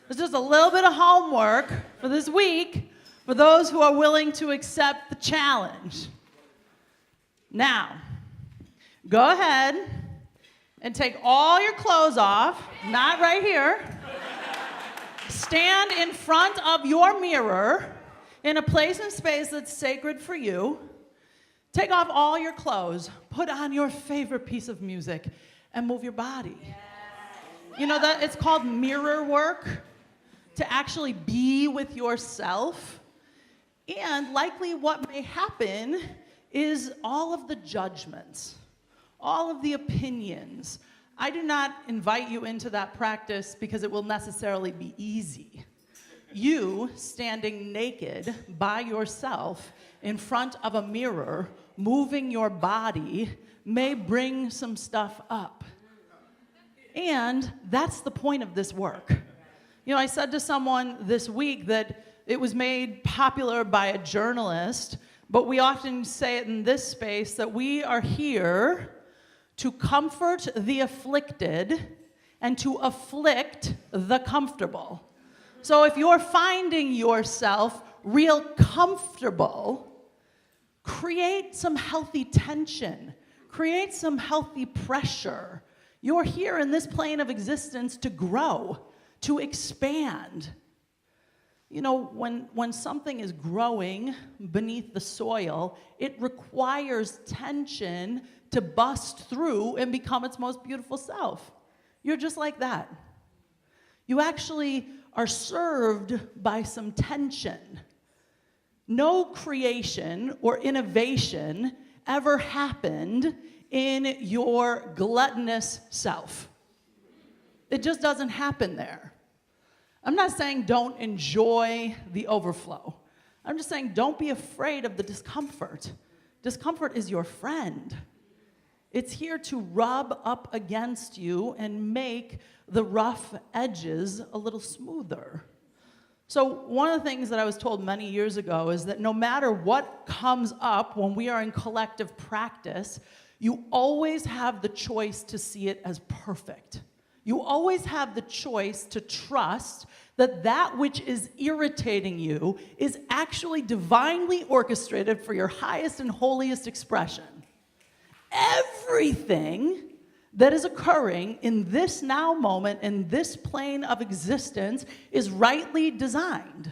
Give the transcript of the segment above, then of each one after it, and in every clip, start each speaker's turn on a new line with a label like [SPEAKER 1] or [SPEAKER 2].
[SPEAKER 1] It's just a little bit of homework for this week for those who are willing to accept the challenge. Now, go ahead and take all your clothes off, not right here. Stand in front of your mirror in a place and space that's sacred for you. Take off all your clothes, put on your favorite piece of music, and move your body. You know that it's called mirror work, to actually be with yourself. And likely what may happen is all of the judgments, all of the opinions. I do not invite you into that practice because it will necessarily be easy. You standing naked by yourself in front of a mirror, moving your body, may bring some stuff up. And that's the point of this work. You know, I said to someone this week that it was made popular by a journalist, but we often say it in this space that we are here to comfort the afflicted and to afflict the comfortable. So if you're finding yourself real comfortable, create some healthy tension, create some healthy pressure. You're here in this plane of existence to grow, to expand. You know, when something is growing beneath the soil, it requires tension to bust through and become its most beautiful self. You're just like that. You actually are served by some tension. No creation or innovation ever happened in your gluttonous self. It just doesn't happen there. I'm not saying don't enjoy the overflow. I'm just saying don't be afraid of the discomfort. Discomfort is your friend. It's here to rub up against you and make the rough edges a little smoother. So one of the things that I was told many years ago is that no matter what comes up when we are in collective practice, you always have the choice to see it as perfect. You always have the choice to trust that that which is irritating you is actually divinely orchestrated for your highest and holiest expression. Everything that is occurring in this now moment, in this plane of existence, is rightly designed.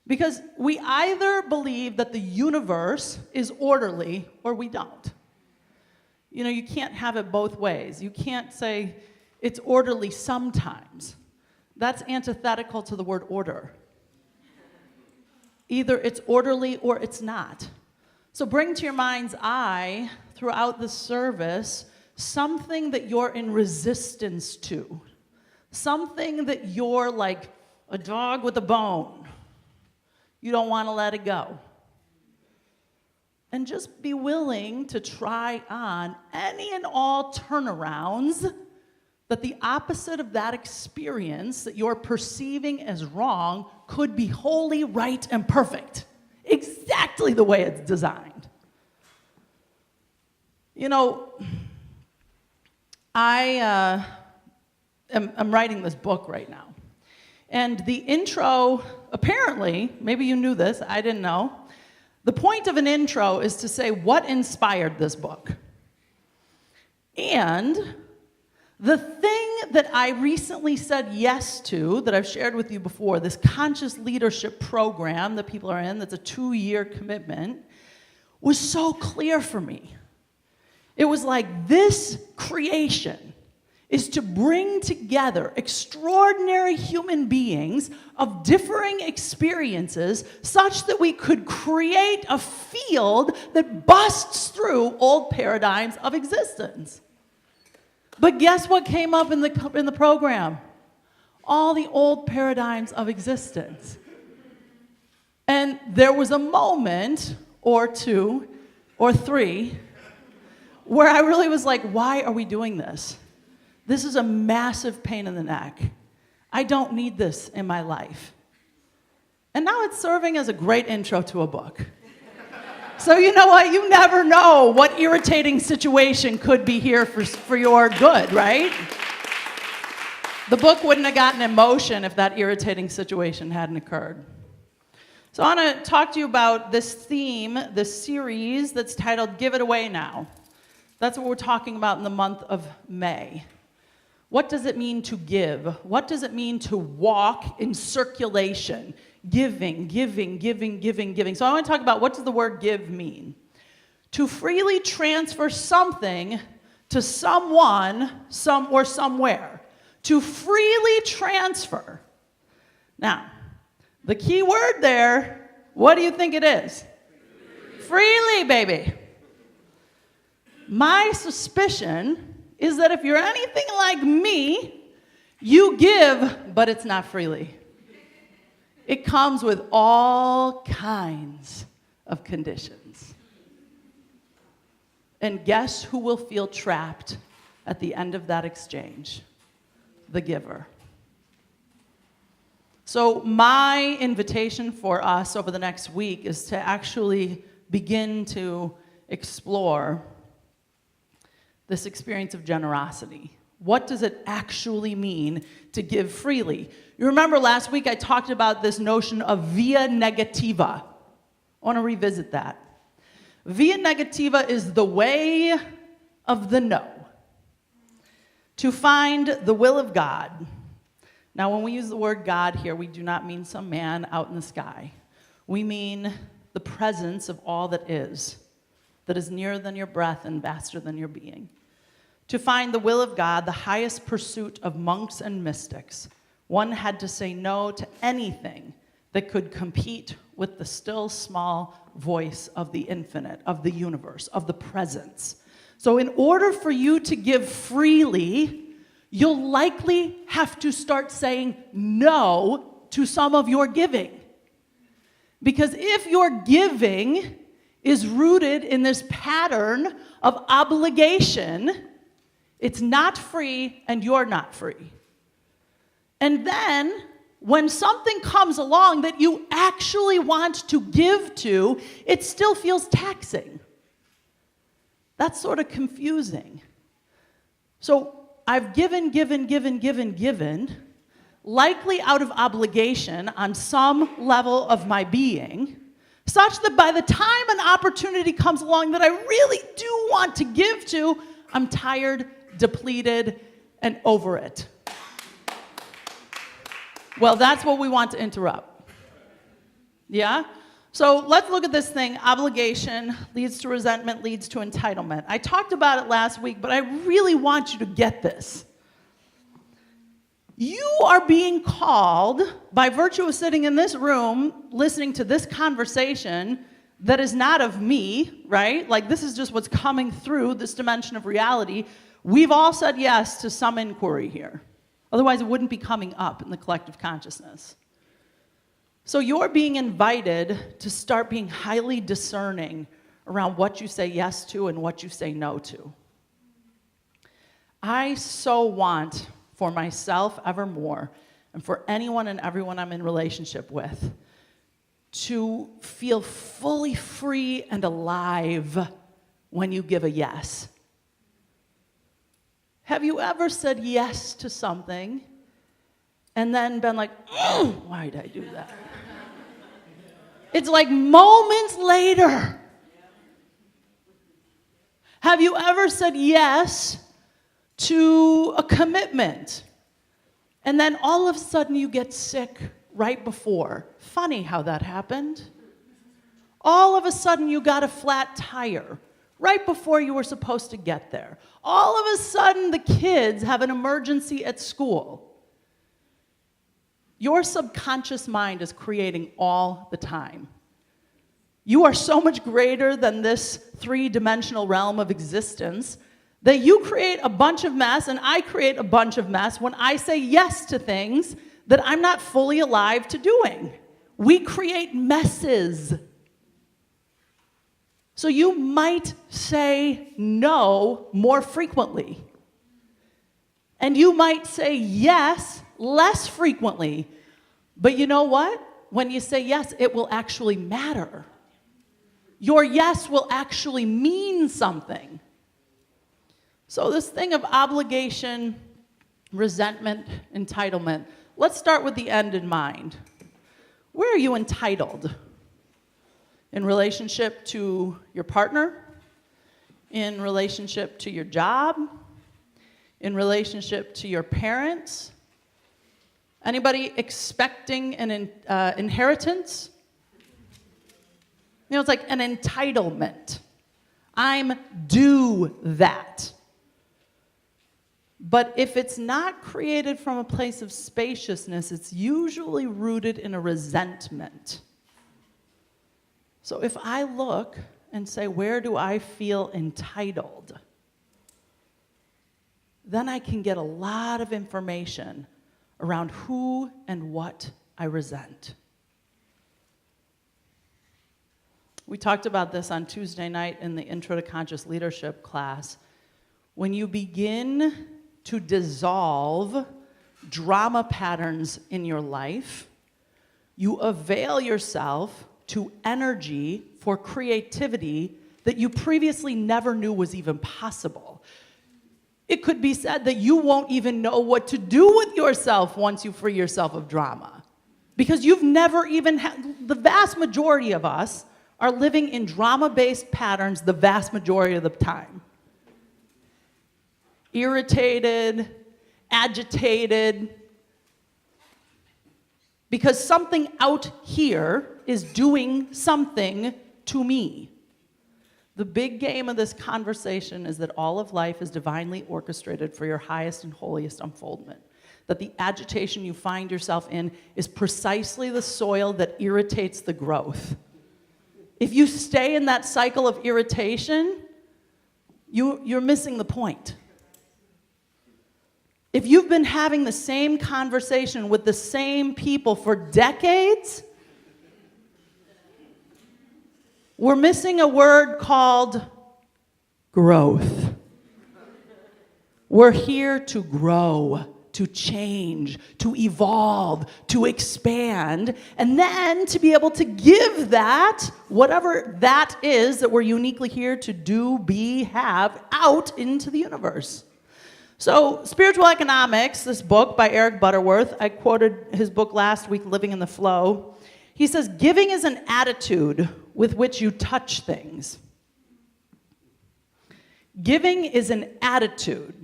[SPEAKER 1] Because we either believe that the universe is orderly or we don't. You know, you can't have it both ways. You can't say it's orderly sometimes. That's antithetical to the word order. Either it's orderly or it's not. So bring to your mind's eye throughout the service something that you're in resistance to. Something that you're like a dog with a bone. You don't want to let it go. And just be willing to try on any and all turnarounds that the opposite of that experience that you're perceiving as wrong could be wholly right and perfect. Exactly the way it's designed. You know, I'm writing this book right now. And the intro, apparently, maybe you knew this, I didn't know. The point of an intro is to say what inspired this book. And the thing that I recently said yes to, that I've shared with you before, this conscious leadership program that people are in, that's a 2-year commitment, was so clear for me. It was like this creation is to bring together extraordinary human beings of differing experiences such that we could create a field that busts through old paradigms of existence. But guess what came up in the program? All the old paradigms of existence. And there was a moment or two or three where I really was like, why are we doing this? This is a massive pain in the neck. I don't need this in my life. And now it's serving as a great intro to a book. So you know what? You never know what irritating situation could be here for your good, right? The book wouldn't have gotten in motion if that irritating situation hadn't occurred. So I want to talk to you about this theme, this series that's titled Give It Away Now. That's what we're talking about in the month of May. What does it mean to give? What does it mean to walk in circulation? Giving, giving, giving, giving, giving. So I want to talk about what does the word give mean? To freely transfer something to someone, or somewhere. To freely transfer. Now, the key word there, what do you think it is? Freely, baby. My suspicion is that if you're anything like me, you give, but it's not freely. It comes with all kinds of conditions. And guess who will feel trapped at the end of that exchange? The giver. So my invitation for us over the next week is to actually begin to explore this experience of generosity. What does it actually mean to give freely? You remember last week I talked about this notion of via negativa. I want to revisit that. Via negativa is the way of the no. To find the will of God. Now, when we use the word God here, we do not mean some man out in the sky. We mean the presence of all that is nearer than your breath and vaster than your being. To find the will of God, the highest pursuit of monks and mystics, one had to say no to anything that could compete with the still small voice of the infinite, of the universe, of the presence. So in order for you to give freely, you'll likely have to start saying no to some of your giving. Because if your giving is rooted in this pattern of obligation, it's not free and you're not free. And then, when something comes along that you actually want to give to, it still feels taxing. That's sort of confusing. So I've given, likely out of obligation on some level of my being, such that by the time an opportunity comes along that I really do want to give to, I'm tired, depleted, and over it. Well, that's what we want to interrupt. Yeah? So let's look at this thing. Obligation leads to resentment, leads to entitlement. I talked about it last week, but I really want you to get this. You are being called, by virtue of sitting in this room, listening to this conversation that is not of me, right? Like, this is just what's coming through this dimension of reality. We've all said yes to some inquiry here. Otherwise, it wouldn't be coming up in the collective consciousness. So you're being invited to start being highly discerning around what you say yes to and what you say no to. I so want for myself evermore, and for anyone and everyone I'm in relationship with, to feel fully free and alive when you give a yes. Have you ever said yes to something and then been like, why did I do that? It's like moments later. Have you ever said yes to a commitment and then all of a sudden you get sick right before? Funny how that happened. All of a sudden you got a flat tire right before you were supposed to get there. All of a sudden the kids have an emergency at school. Your subconscious mind is creating all the time. You are so much greater than this three-dimensional realm of existence that you create a bunch of mess, and I create a bunch of mess when I say yes to things that I'm not fully alive to doing. We create messes. So you might say no more frequently. And you might say yes less frequently. But you know what? When you say yes, it will actually matter. Your yes will actually mean something. So this thing of obligation resentment, entitlement. Let's start with the end in mind. Where are you entitled? In relationship to your partner? In relationship to your job? In relationship to your parents? Anybody expecting an inheritance? You know, it's like an entitlement. I'm due that. But if it's not created from a place of spaciousness, it's usually rooted in a resentment. So if I look and say, where do I feel entitled? Then I can get a lot of information around who and what I resent. We talked about this on Tuesday night in the Intro to Conscious Leadership class. When you begin to dissolve drama patterns in your life, you avail yourself to energy for creativity that you previously never knew was even possible. It could be said that you won't even know what to do with yourself once you free yourself of drama. Because you've never even had, the vast majority of us are living in drama-based patterns the vast majority of the time. Irritated, agitated, because something out here is doing something to me. The big game of this conversation is that all of life is divinely orchestrated for your highest and holiest unfoldment. That the agitation you find yourself in is precisely the soil that irritates the growth. If you stay in that cycle of irritation, you're missing the point. If you've been having the same conversation with the same people for decades, we're missing a word called growth. We're here to grow, to change, to evolve, to expand, and then to be able to give that, whatever that is that we're uniquely here to do, be, have, out into the universe. So, Spiritual Economics, this book by Eric Butterworth, I quoted his book last week, Living in the Flow. He says, giving is an attitude with which you touch things. Giving is an attitude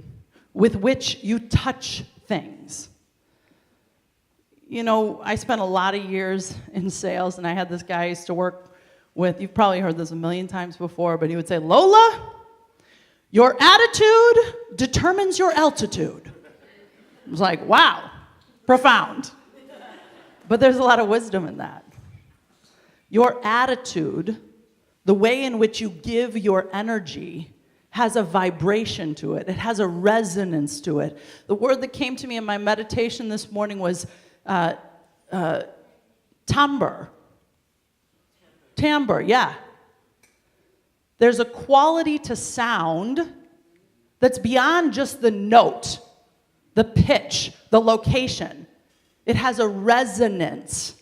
[SPEAKER 1] with which you touch things. You know, I spent a lot of years in sales, and I had this guy I used to work with. You've probably heard this a million times before, but he would say, Lola, your attitude determines your altitude. I was like, wow, profound. But there's a lot of wisdom in that. Your attitude, the way in which you give your energy, has a vibration to it. It has a resonance to it. The word that came to me in my meditation this morning was timbre. Timbre, yeah. There's a quality to sound that's beyond just the note, the pitch, the location. It has a resonance.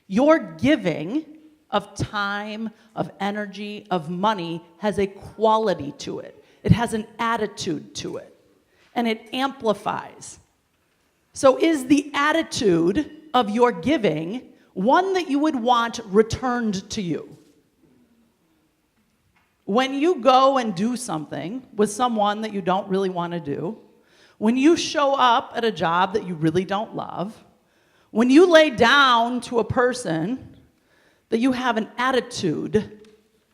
[SPEAKER 1] Your giving of time, of energy, of money has a quality to it. It has an attitude to it. And it amplifies. So is the attitude of your giving one that you would want returned to you? When you go and do something with someone that you don't really want to do, when you show up at a job that you really don't love, when you lay down to a person that you have an attitude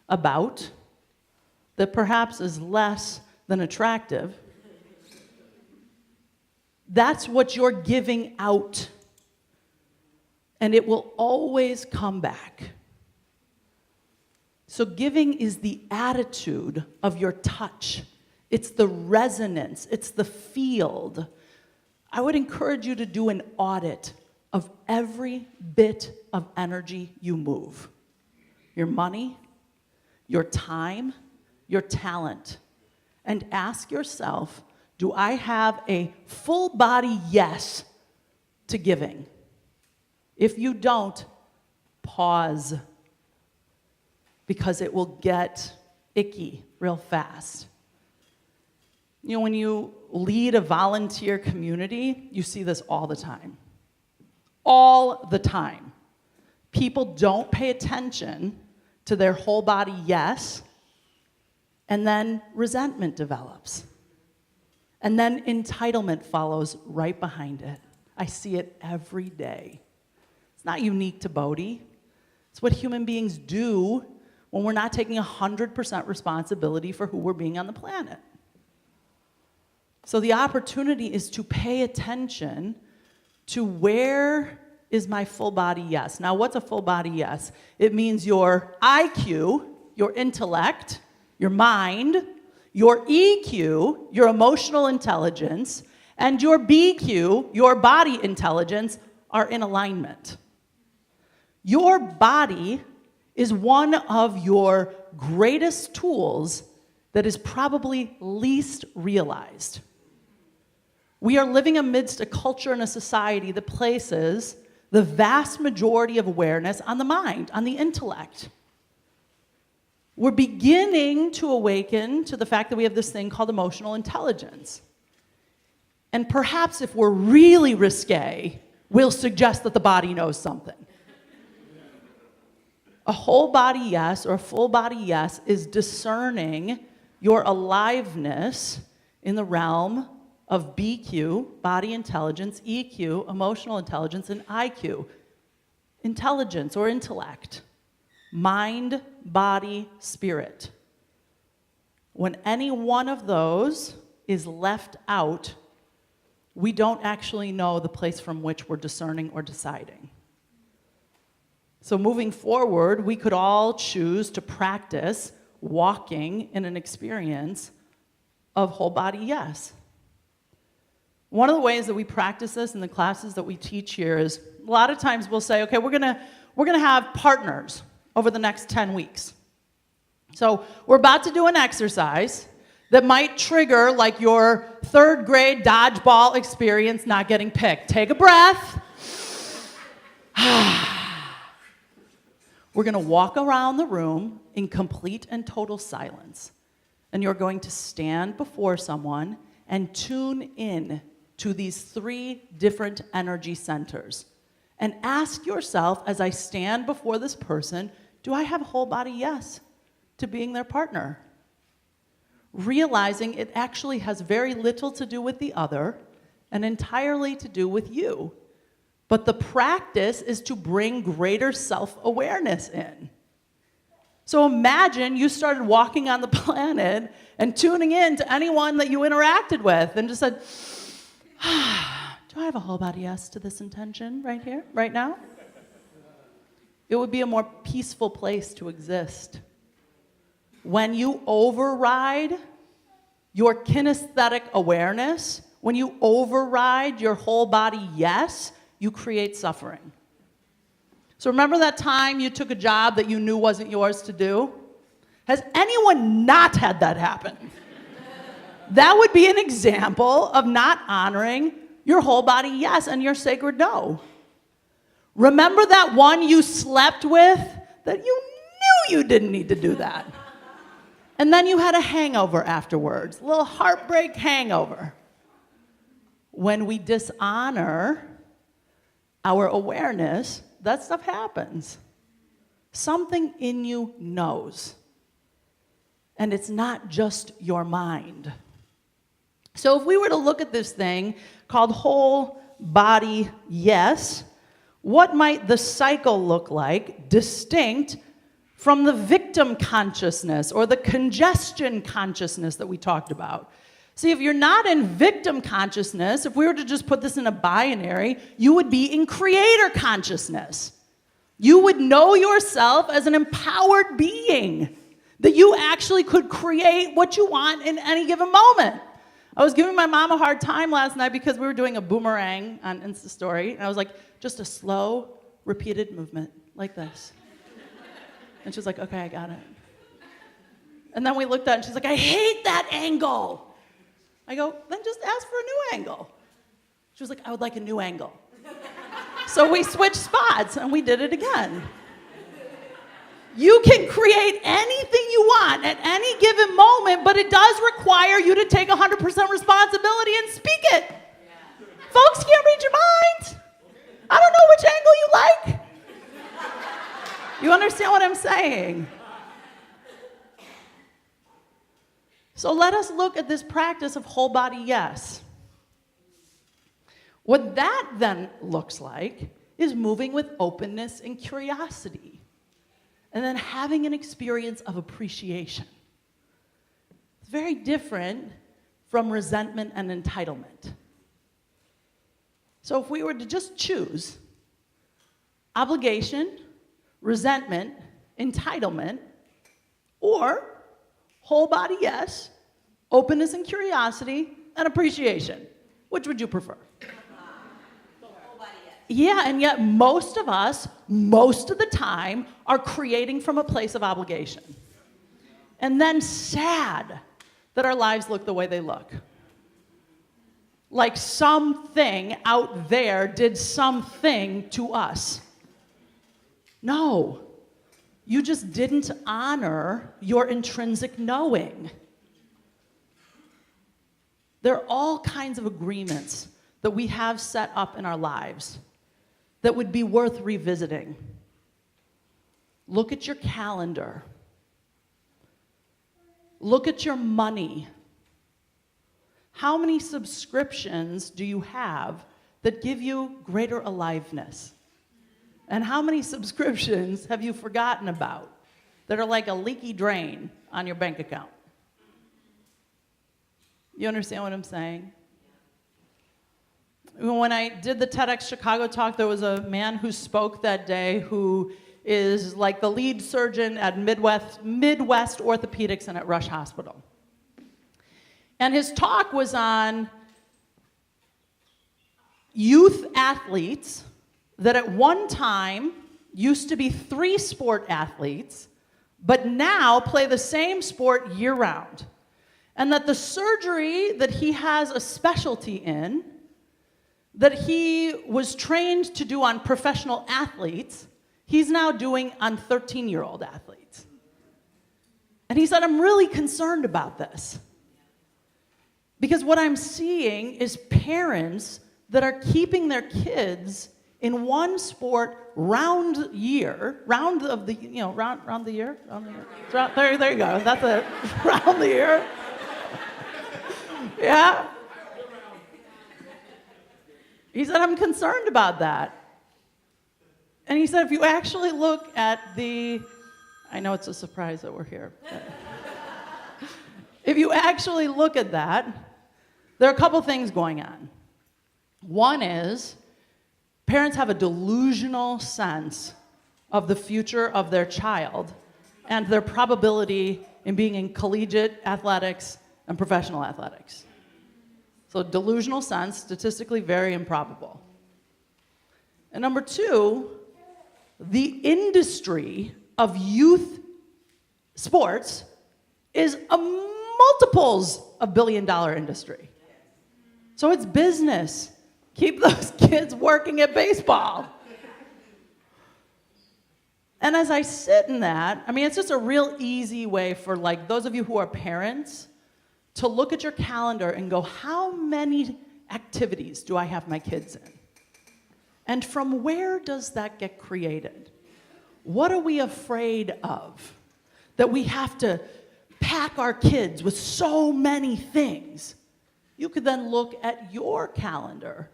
[SPEAKER 1] about that perhaps is less than attractive, that's what you're giving out. And it will always come back. So giving is the attitude of your touch. It's the resonance. It's the field. I would encourage you to do an audit of every bit of energy you move. Your money, your time, your talent. And ask yourself, do I have a full body yes to giving? If you don't, pause. Because it will get icky real fast. You know, when you lead a volunteer community, you see this all the time. All the time. People don't pay attention to their whole body yes, and then resentment develops. And then entitlement follows right behind it. I see it every day. It's not unique to Bodhi. It's what human beings do when we're not taking 100% responsibility for who we're being on the planet. So the opportunity is to pay attention to where is my full body yes. Now, what's a full body yes? It means your IQ, your intellect, your mind, your EQ, your emotional intelligence, and your BQ, your body intelligence, are in alignment. Your body is one of your greatest tools that is probably least realized. We are living amidst a culture and a society that places the vast majority of awareness on the mind, on the intellect. We're beginning to awaken to the fact that we have this thing called emotional intelligence. And perhaps if we're really risque, we'll suggest that the body knows something. A whole body yes or a full body yes is discerning your aliveness in the realm of BQ, body intelligence, EQ, emotional intelligence, and IQ, intelligence or intellect. Mind, body, spirit. When any one of those is left out, we don't actually know the place from which we're discerning or deciding. So moving forward, we could all choose to practice walking in an experience of whole body yes. One of the ways that we practice this in the classes that we teach here is a lot of times we'll say, okay, we're gonna have partners over the next 10 weeks. So we're about to do an exercise that might trigger like your third grade dodgeball experience not getting picked. Take a breath. We're going to walk around the room in complete and total silence. And you're going to stand before someone and tune in to these 3 different energy centers. And ask yourself, as I stand before this person, do I have a whole body yes to being their partner? Realizing it actually has very little to do with the other and entirely to do with you. But the practice is to bring greater self-awareness in. So imagine you started walking on the planet and tuning in to anyone that you interacted with and just said, do I have a whole body yes to this intention right here, right now? It would be a more peaceful place to exist. When you override your kinesthetic awareness, when you override your whole body yes, you create suffering. So remember that time you took a job that you knew wasn't yours to do? Has anyone not had that happen? That would be an example of not honoring your whole body yes and your sacred no. Remember that one you slept with that you knew you didn't need to do that. And then you had a hangover afterwards, a little heartbreak hangover. When we dishonor our awareness, that stuff happens. Something in you knows. And it's not just your mind. So if we were to look at this thing called whole body yes, what might the cycle look like distinct from the victim consciousness or the congestion consciousness that we talked about? See, if you're not in victim consciousness, if we were to just put this in a binary, you would be in creator consciousness. You would know yourself as an empowered being, that you actually could create what you want in any given moment. I was giving my mom a hard time last night because we were doing a boomerang on Insta Story, and I was like, just a slow, repeated movement like this. And she was like, okay, I got it. And then we looked at it, and she's like, I hate that angle. I go, then just ask for a new angle. She was like, I would like a new angle. So we switched spots, and we did it again. You can create anything you want at any given moment, but it does require you to take 100% responsibility and speak it. Yeah. Folks can't read your mind. I don't know which angle you like. You understand what I'm saying? So let us look at this practice of whole body yes. What that then looks like is moving with openness and curiosity, and then having an experience of appreciation. It's very different from resentment and entitlement. So if we were to just choose obligation, resentment, entitlement, or whole body yes, openness and curiosity, and appreciation, which would you prefer? Yeah, and yet most of us, most of the time, are creating from a place of obligation. And then sad that our lives look the way they look. Like something out there did something to us. No, you just didn't honor your intrinsic knowing. There are all kinds of agreements that we have set up in our lives that would be worth revisiting. Look at your calendar. Look at your money. How many subscriptions do you have that give you greater aliveness? And how many subscriptions have you forgotten about that are like a leaky drain on your bank account? You understand what I'm saying? When I did the TEDx Chicago talk, there was a man who spoke that day who is like the lead surgeon at Midwest Orthopedics and at Rush Hospital. And his talk was on youth athletes that at one time used to be 3-sport athletes, but now play the same sport year-round. And that the surgery that he has a specialty in, that he was trained to do on professional athletes, he's now doing on 13-year-old athletes. And he said, I'm really concerned about this. Because what I'm seeing is parents that are keeping their kids in one sport round the year. There you go, that's it, round the year. Yeah. He said, I'm concerned about that. And he said, if you actually look at I know it's a surprise that we're here. If you actually look at that, there are a couple things going on. One is, parents have a delusional sense of the future of their child and their probability in being in collegiate athletics and professional athletics. So delusional sense, statistically very improbable. And number two, the industry of youth sports is a multiples of billion-dollar industry. So it's business. Keep those kids working at baseball. And as I sit in that, it's just a real easy way for like those of you who are parents to look at your calendar and go, how many activities do I have my kids in? And from where does that get created? What are we afraid of? That we have to pack our kids with so many things. You could then look at your calendar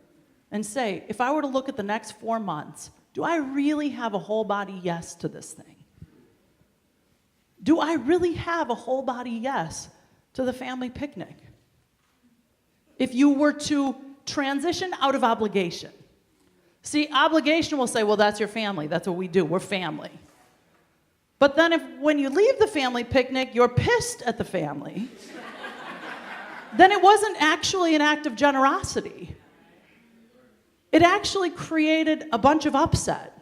[SPEAKER 1] and say, if I were to look at the next 4 months, do I really have a whole body yes to this thing? Do I really have a whole body yes to the family picnic? If you were to transition out of obligation. See, obligation will say, well, that's your family. That's what we do. We're family. But then when you leave the family picnic, you're pissed at the family, then it wasn't actually an act of generosity. It actually created a bunch of upset.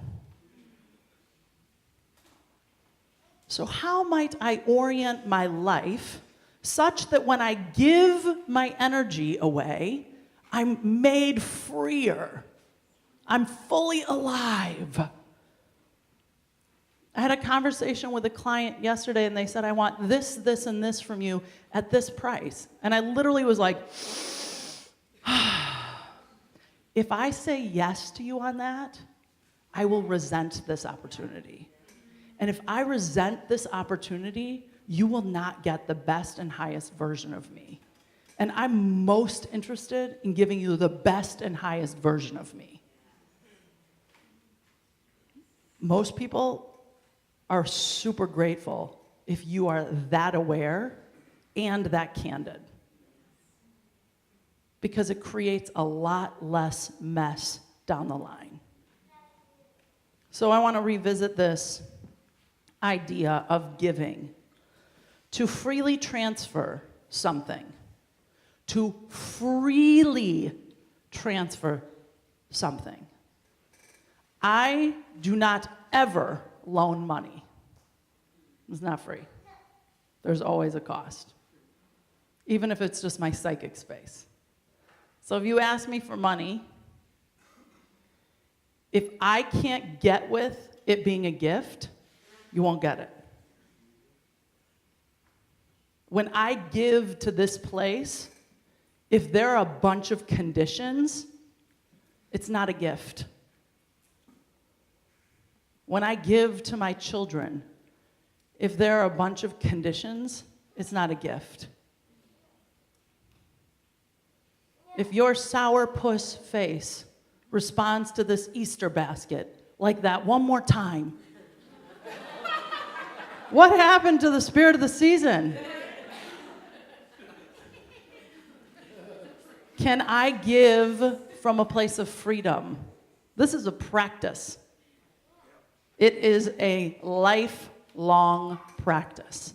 [SPEAKER 1] So how might I orient my life such that when I give my energy away, I'm made freer? I'm fully alive. I had a conversation with a client yesterday, and they said, I want this, this, and this from you at this price. And I literally was like, if I say yes to you on that, I will resent this opportunity. And if I resent this opportunity, you will not get the best and highest version of me. And I'm most interested in giving you the best and highest version of me. Most people are super grateful if you are that aware and that candid, because it creates a lot less mess down the line. So I want to revisit this idea of giving. To freely transfer something. To freely transfer something. I do not ever loan money. It's not free. There's always a cost. Even if it's just my psychic space. So if you ask me for money, if I can't get with it being a gift, you won't get it. When I give to this place, if there are a bunch of conditions, it's not a gift. When I give to my children, if there are a bunch of conditions, it's not a gift. If your sourpuss face responds to this Easter basket like that one more time, what happened to the spirit of the season? Can I give from a place of freedom? This is a practice. It is a lifelong practice.